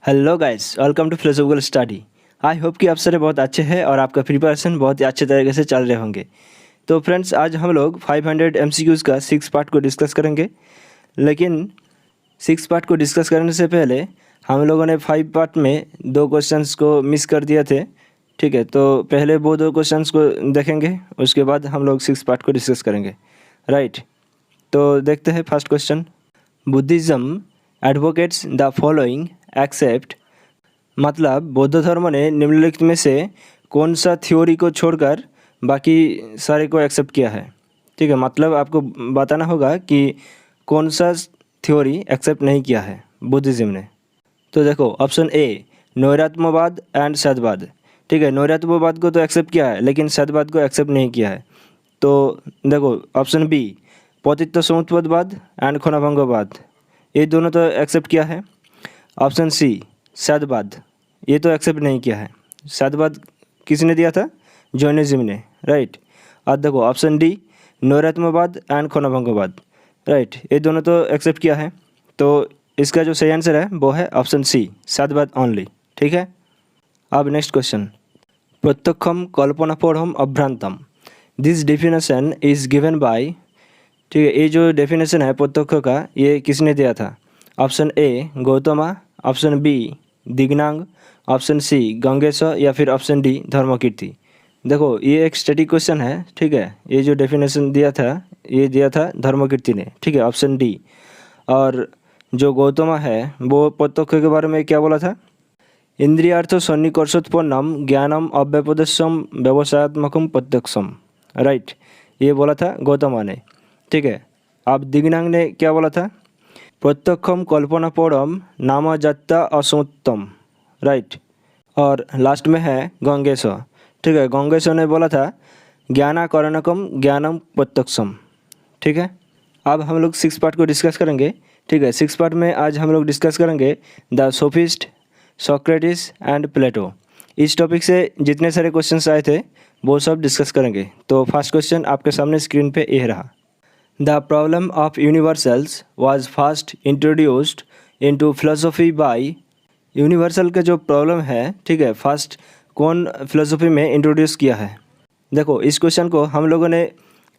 Hello guys, welcome to philosophical study. I hope कि आप सारे बहुत अच्छे हैं और आपका प्रिपरेशन बहुत ही अच्छे तरीके से चल रहे होंगे। तो फ्रेंड्स, आज हम लोग 500 MCQs का 6 पार्ट को डिस्कस करेंगे। लेकिन 6 पार्ट को डिस्कस करने से पहले हम लोगों ने 5 पार्ट में 2 क्वेश्चंस को मिस कर दिए थे। ठीक है, तो पहले वो 2 क्वेश्चंस को देखेंगे, उसके बाद हम लोग 6 पार्ट को डिस्कस करेंगे। राइट, तो देखते हैं first question. Buddhism advocates the following except, मतलब बौद्ध धर्म ने निम्नलिखित में से कौन सा थ्योरी को छोड़कर बाकी सारे को एक्सेप्ट किया है। ठीक है, मतलब आपको बताना होगा कि कौन सा थ्योरी एक्सेप्ट नहीं किया है बुद्धिज़्म ने। तो देखो, ऑप्शन ए नैरात्म्यवाद एंड सद्वाद। ठीक है, नैरात्म्यवाद को तो एक्सेप्ट किया है लेकिन सद्वाद को एक्सेप्ट नहीं किया है। तो देखो, ऑप्शन बी पतित्व समुत्पदवाद एंड क्षणभंगवाद, ये दोनों तो एक्सेप्ट किया है। ऑप्शन सी सद्वाद, ये तो एक्सेप्ट नहीं किया है। सद्वाद किसने दिया था? जैनिज्म ने। राइट, और देखो ऑप्शन डी नैरात्म्यवाद एंड क्षणभंगवाद। राइट, ये दोनों तो एक्सेप्ट किया है। तो इसका जो सही आंसर है वो है ऑप्शन सी सद्वाद ओनली। ठीक है, अब नेक्स्ट क्वेश्चन। प्रत्यक्षम कल्पनापरम अभ्रांतम, this definition is given by. ठीक है, ये जो डेफिनेशन है प्रत्यक्ष का, ये किसने दिया था? Option A Gautama, option B Dignaga, option C Gangesha या फिर ऑप्शन डी धर्मकीर्ति। देखो, ये एक स्टैटिक क्वेश्चन है। ठीक है, ये जो डेफिनेशन दिया था ये दिया था धर्मकीर्ति ने। ठीक है, ऑप्शन डी। और जो गौतमा है वो प्रत्यक्ष के बारे में क्या बोला था? इंद्रियार्थ सन्निकर्षोत्पन्नम ज्ञानम अव्यपदेशम व्यवसायत्मकम प्रत्यक्षम। राइट, ये बोला था गौतमा ने। ठीक है, अब दिग्नांग ने क्या बोला था? प्रत्यक्षम कल्पनापरम नाम जात्ता असमुत्तम। राइट, और लास्ट में है गंगेश। ठीक है, गंगेश ने बोला था ज्ञानाकरणकम ज्ञानम प्रत्यक्षम। ठीक है, अब हम लोग 6 पार्ट को डिस्कस करेंगे। ठीक है, 6 पार्ट में आज हम लोग डिस्कस करेंगे द सोफिस्ट, सोक्रेटिस एंड प्लेटो। इस टॉपिक से जितने सारे क्वेश्चंस आए थे वो सब डिस्कस करेंगे। तो फर्स्ट क्वेश्चन आपके सामने स्क्रीन पे ये रहा। The problem of universals was first introduced into philosophy by। Universal का जो प्रॉब्लम है, ठीक है, फर्स्ट कौन फिलोसफी में इंट्रोड्यूस किया है? देखो, इस क्वेश्चन को हम लोगों ने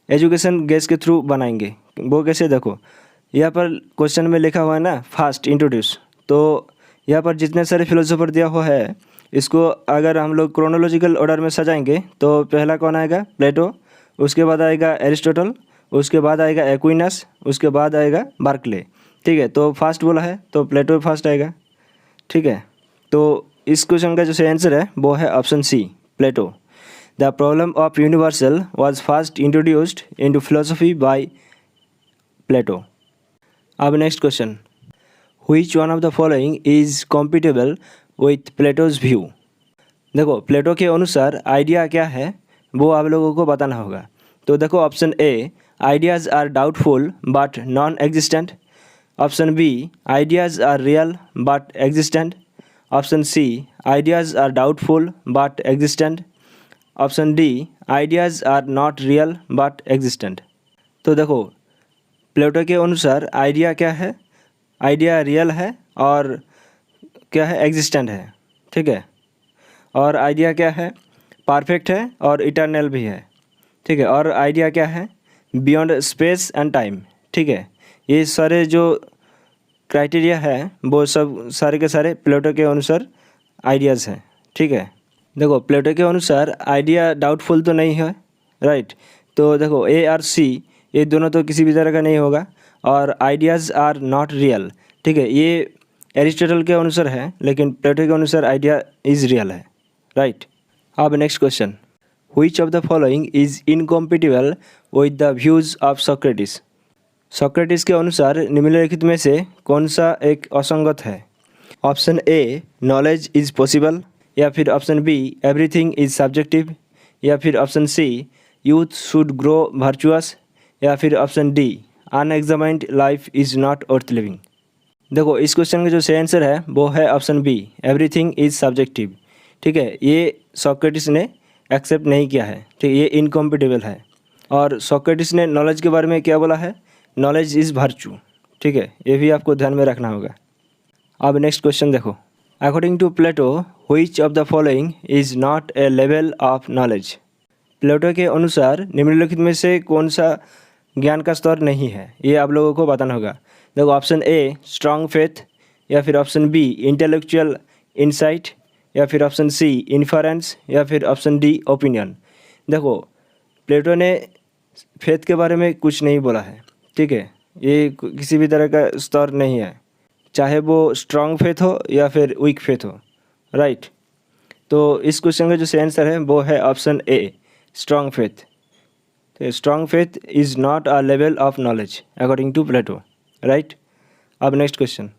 एजुकेशन गेस के थ्रू बनाएंगे। वो कैसे? देखो, यहाँ पर क्वेश्चन में लिखा हुआ है ना फर्स्ट इंट्रोड्यूस, तो यहाँ पर जितने सारे फिलोसोफर दिया हुआ है इसको अगर हम लोग क्रोनोलॉजिकल ऑर्डर में सजाएंगे तो पहला कौन आएगा? प्लेटो, उसके बाद आएगा एरिस्टोटल, उसके बाद आएगा एक्विनस, उसके बाद आएगा बार्कले। ठीक है, तो फर्स्ट बोला है तो प्लेटो फर्स्ट आएगा। ठीक है, तो इस क्वेश्चन का जो सही आंसर है वो है option C Plato. The problem of universal was first introduced into philosophy by Plato. अब next question, which one of the following is compatible with Plato's view. देखो, प्लेटो के अनुसार आइडिया क्या है वो आप लोगों को बताना होगा। तो देखो, option A ideas are doubtful but non existent, option B ideas are real but existent, option C ideas are doubtful but existent, option D ideas are not real but existent. तो देखो, प्लेटो के अनुसार idea क्या है? Idea real है और क्या है? एग्जिस्टेंट है। ठीक है, और आइडिया क्या है? परफेक्ट है और इटर्नल भी है। ठीक है, और आइडिया क्या है? Beyond space and time. ठीक है, ये सारे जो क्राइटेरिया है वो सब सारे के सारे प्लेटो के अनुसार आइडियाज़ हैं। ठीक है, देखो, प्लेटो के अनुसार आइडिया डाउटफुल तो नहीं है। राइट, तो देखो ए और सी ये दोनों तो किसी भी तरह का नहीं होगा, और आइडियाज़ आर नॉट रियल। ठीक है, ये एरिस्टोटल के अनुसार है लेकिन प्लेटो के अनुसार आइडिया इज़ रियल है। राइट, अब next question, Which of the following is incompatible with the views of Socrates? Socrates के अनुसार निम्नलिखित में से कौन सा एक असंगत है? Option A knowledge is possible, या फिर option B everything is subjective, या फिर option C youth should grow virtuous, या फिर option D unexamined life is not worth living. देखो, इस क्वेश्चन का जो सही आंसर है वो है option B everything is subjective. ठीक है, ये सोक्रेटिस ने एक्सेप्ट नहीं किया है। ठीक, ये इनकॉम्पिटेबल है। और सोक्रेटिस ने नॉलेज के बारे में क्या बोला है? Knowledge is virtue. ठीक है, ये भी आपको ध्यान में रखना होगा। अब नेक्स्ट क्वेश्चन देखो, according to Plato which of the following is not a level of knowledge. Plato के अनुसार निम्नलिखित में से कौन सा ज्ञान का स्तर नहीं है, ये आप लोगों को बताना होगा। देखो ऑप्शन ए स्ट्रॉन्ग फेथ, या फिर ऑप्शन बी इंटेलेक्चुअल इंसाइट, या फिर ऑप्शन सी इन्फरेंस, या फिर ऑप्शन डी ओपिनियन। देखो प्लेटो ने फेथ के बारे में कुछ नहीं बोला है, ठीक है। ये किसी भी तरह का स्तर नहीं है, चाहे वो स्ट्रॉन्ग फेथ हो या फिर वीक फेथ हो, राइट। तो इस क्वेश्चन का जो सही आंसर है वो है ऑप्शन ए स्ट्रॉन्ग फेथ। तो strong faith is not a level of knowledge according to Plato, right. अब next question,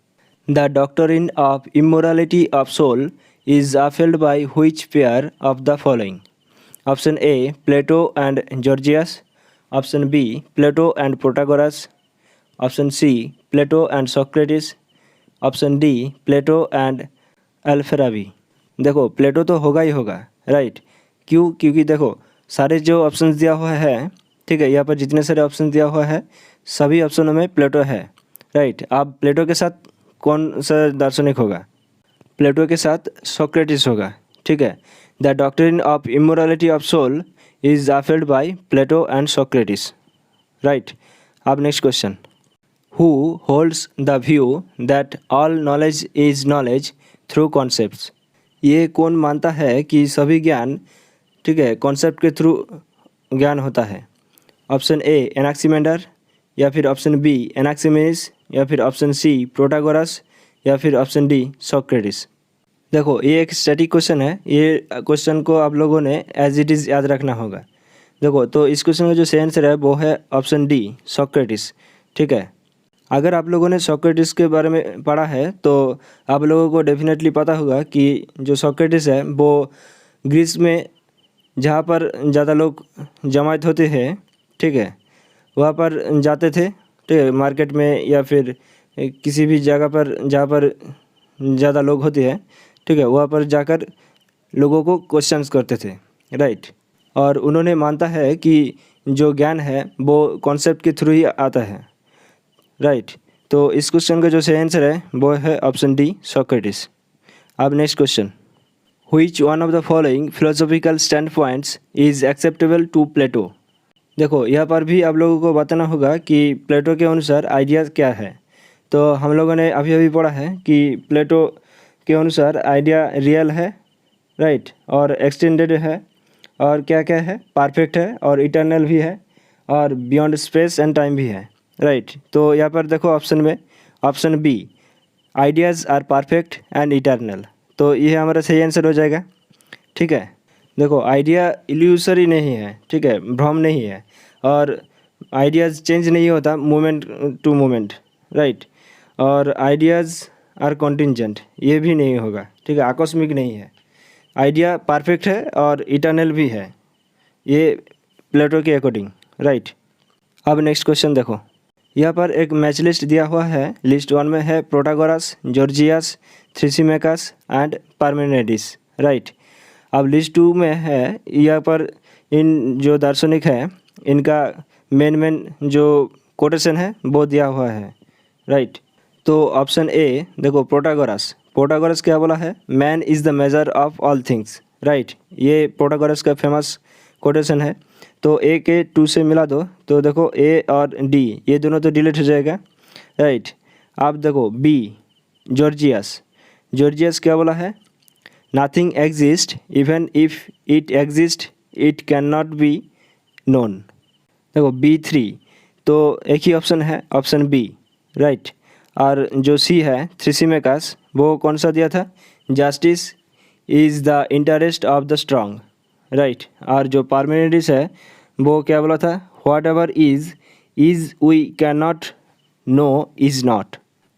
the doctrine of immorality of soul is upheld by which pair of the following. Option A Plato and Gorgias, option B Plato and Protagoras, option C Plato and Socrates, option D Plato and Alfarabi. देखो Plato तो होगा ही होगा, right. क्यों? क्योंकि देखो सारे जो options दिया हुआ है, ठीक है, यहाँ पर जितने सारे ऑप्शन दिया हुआ है सभी ऑप्शनों में प्लेटो है, राइट। अब प्लेटो के साथ कौन सा दार्शनिक होगा? प्लेटो के साथ सोक्रेटिस होगा, ठीक है। The doctrine of immorality of soul is upheld by Plato and Socrates, right. अब next question, who holds the view that all knowledge is knowledge through concepts. ये कौन मानता है कि सभी ज्ञान, ठीक है, कॉन्सेप्ट के थ्रू ज्ञान होता है? ऑप्शन ए एनाक्सीमेंडर, या फिर ऑप्शन बी एनाक्सीमेनिस, या फिर ऑप्शन सी प्रोटागोरस, या फिर ऑप्शन डी सोक्रेटिस। देखो ये एक स्टैटिक क्वेश्चन है, ये क्वेश्चन को आप लोगों ने एज इट इज़ याद रखना होगा। देखो तो इस क्वेश्चन का जो सही आंसर है वो है ऑप्शन डी सोक्रेटिस, ठीक है। अगर आप लोगों ने सोक्रेटिस के बारे में पढ़ा है तो आप लोगों को डेफिनेटली पता होगा कि जो सोक्रेटिस है वो ग्रीस में जहाँ पर ज़्यादा लोग जमायत होते हैं, ठीक है, वहाँ पर जाते थे, ठीक है, मार्केट में या फिर किसी भी जगह पर जहाँ पर ज़्यादा लोग होते हैं, ठीक है, वहाँ पर जाकर लोगों को क्वेश्चंस करते थे, राइट। और उन्होंने मानता है कि जो ज्ञान है वो कॉन्सेप्ट के थ्रू ही आता है, राइट। तो इस क्वेश्चन का जो सही आंसर है वो है ऑप्शन डी सोक्रेटिस। अब next question, which one of the following philosophical standpoints is acceptable to Plato. देखो यहाँ पर भी आप लोगों को बताना होगा कि प्लेटो के अनुसार आइडियाज़ क्या है। तो हम लोगों ने अभी अभी पढ़ा है कि प्लेटो के अनुसार आइडिया रियल है, राइट, और एक्सटेंडेड है, और क्या क्या है, परफेक्ट है, और इटर्नल भी है, और बियॉन्ड स्पेस एंड टाइम भी है, राइट। तो यहाँ पर देखो ऑप्शन में option B ideas are perfect and eternal, तो ये हमारा सही आंसर हो जाएगा, ठीक है। देखो आइडिया इल्यूसरी नहीं है, ठीक है, भ्रम नहीं है, और आइडियाज़ चेंज नहीं होता मोमेंट टू मोमेंट, राइट, और आइडियाज़ आर कॉन्टिजेंट, ये भी नहीं होगा, ठीक है, आकस्मिक नहीं है। आइडिया परफेक्ट है और इटर्नल भी है, ये प्लेटो के अकॉर्डिंग, राइट। अब नेक्स्ट क्वेश्चन देखो, यहाँ पर एक मैच लिस्ट दिया हुआ है। लिस्ट 1 में है प्रोटागोरस, जॉर्जियस, थ्रेसिमेकस एंड पार्मेनिडेस, राइट। अब लिस्ट 2 में है, यहाँ पर इन जो दार्शनिक है इनका मेन जो कोटेशन है वो दिया हुआ है, राइट। तो ऑप्शन ए देखो प्रोटागोरस क्या बोला है, man is the measure of all things, right. ये प्रोटागोरस का फेमस कोटेशन है। तो ए के 2 से मिला दो तो देखो ए और डी ये दोनों तो डिलीट हो जाएगा, राइट। आप देखो बी जॉर्जियस क्या बोला है, nothing exist even if it exist it can not be known. देखो B3 तो एक ही ऑप्शन है, ऑप्शन बी, राइट। और जो सी है थ्रेसिमेकस वो कौन सा दिया था, justice is the interest of the strong, right. और जो पार्मेनिडिस है वो क्या बोला था, whatever is we can not know is not,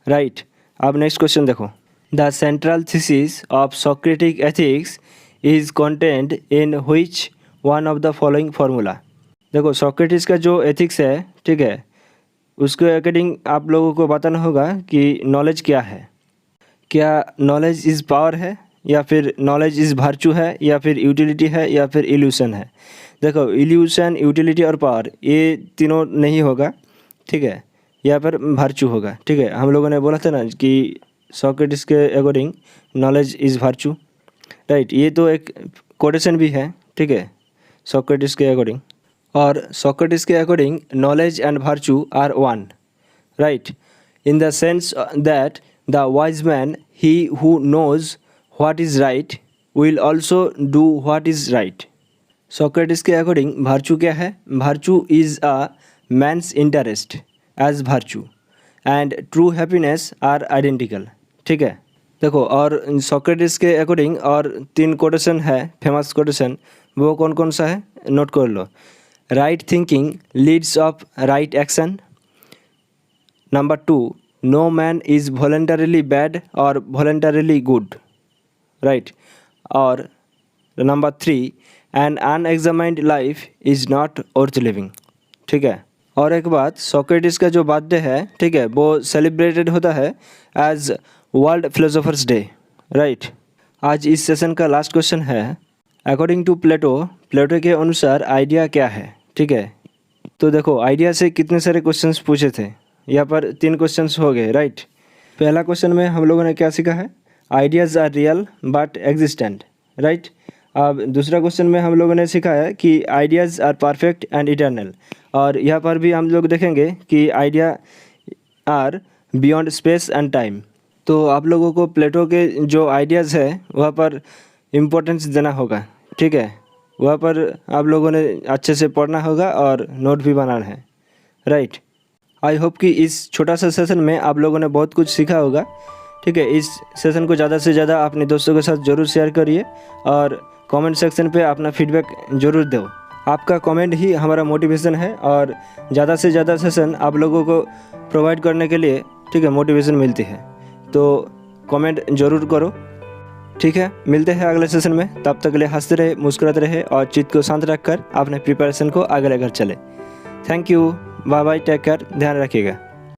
right. अब नेक्स्ट क्वेश्चन देखो, the central thesis of Socratic ethics is content in which one of the following formula. देखो सोक्रेटिस का जो एथिक्स है, ठीक है, उसके अकॉर्डिंग आप लोगों को बताना होगा कि नॉलेज क्या है। क्या नॉलेज इज़ पावर है, या फिर नॉलेज इज़ वर्चू है, या फिर यूटिलिटी है, या फिर इल्यूशन है। देखो इल्यूशन, यूटिलिटी और पावर ये तीनों नहीं होगा, ठीक है, यहाँ पर वर्चू होगा, ठीक है। हम लोगों ने बोला था ना कि सॉक्रेटिस के according knowledge is virtue, right. ये तो एक कोटेशन भी है, ठीक है, सॉक्रेटिस के अकॉर्डिंग। और सॉक्रेटिस के according knowledge and virtue are one, right, in the sense that the wise man he who knows what is right will also do what is right. Socrates के according virtue क्या है? Virtue is a man's interest as virtue and true happiness are identical, ठीक है। देखो, और Socrates के according और 3 quotation है, फेमस कोटेशन, वो कौन कौन सा है नोट कर लो। Right thinking leads of right action. Number 2, no man is voluntarily bad और वॉलंटरीली गुड, राइट। और number 3, an unexamined life is not worth living, ठीक है। और एक बात, सॉक्रेटिस का जो बर्थडे है, ठीक है, वो सेलिब्रेटेड होता है as world philosophers day, right. आज इस सेशन का लास्ट क्वेश्चन है, अकॉर्डिंग टू प्लेटो, प्लेटो के अनुसार आइडिया क्या है, ठीक है। तो देखो, आइडिया से कितने सारे क्वेश्चंस पूछे थे, यहाँ पर 3 क्वेश्चंस हो गए, राइट। पहला क्वेश्चन में हम लोगों ने क्या सीखा है? Ideas are real but existent, right. अब दूसरा क्वेश्चन में हम लोगों ने सीखा है कि ideas are perfect and eternal, और यहाँ पर भी हम लोग देखेंगे कि idea are beyond space and time. तो आप लोगों को प्लेटो के जो आइडियाज़ है वहाँ पर इम्पोर्टेंस देना होगा, ठीक है। वहाँ पर आप लोगों ने अच्छे से पढ़ना होगा और नोट भी बनाना है, राइट। आई होप कि इस छोटा सा सेशन में आप लोगों ने बहुत कुछ सीखा होगा, ठीक है। इस सेशन को ज़्यादा से ज़्यादा अपने दोस्तों के साथ ज़रूर शेयर करिए और कमेंट सेक्शन पे अपना फीडबैक ज़रूर दो। आपका कमेंट ही हमारा मोटिवेशन है और ज़्यादा से ज़्यादा सेशन आप लोगों को प्रोवाइड करने के लिए, ठीक है, मोटिवेशन मिलती है। तो कमेंट ज़रूर करो, ठीक है। मिलते हैं अगले सेशन में, तब तक के लिए हंसते रहे, मुस्कुराते रहे और चित्त को शांत रखकर अपने प्रिपरेशन को आगे लेकर चले। Thank you, bye bye, take care, ध्यान रखिएगा।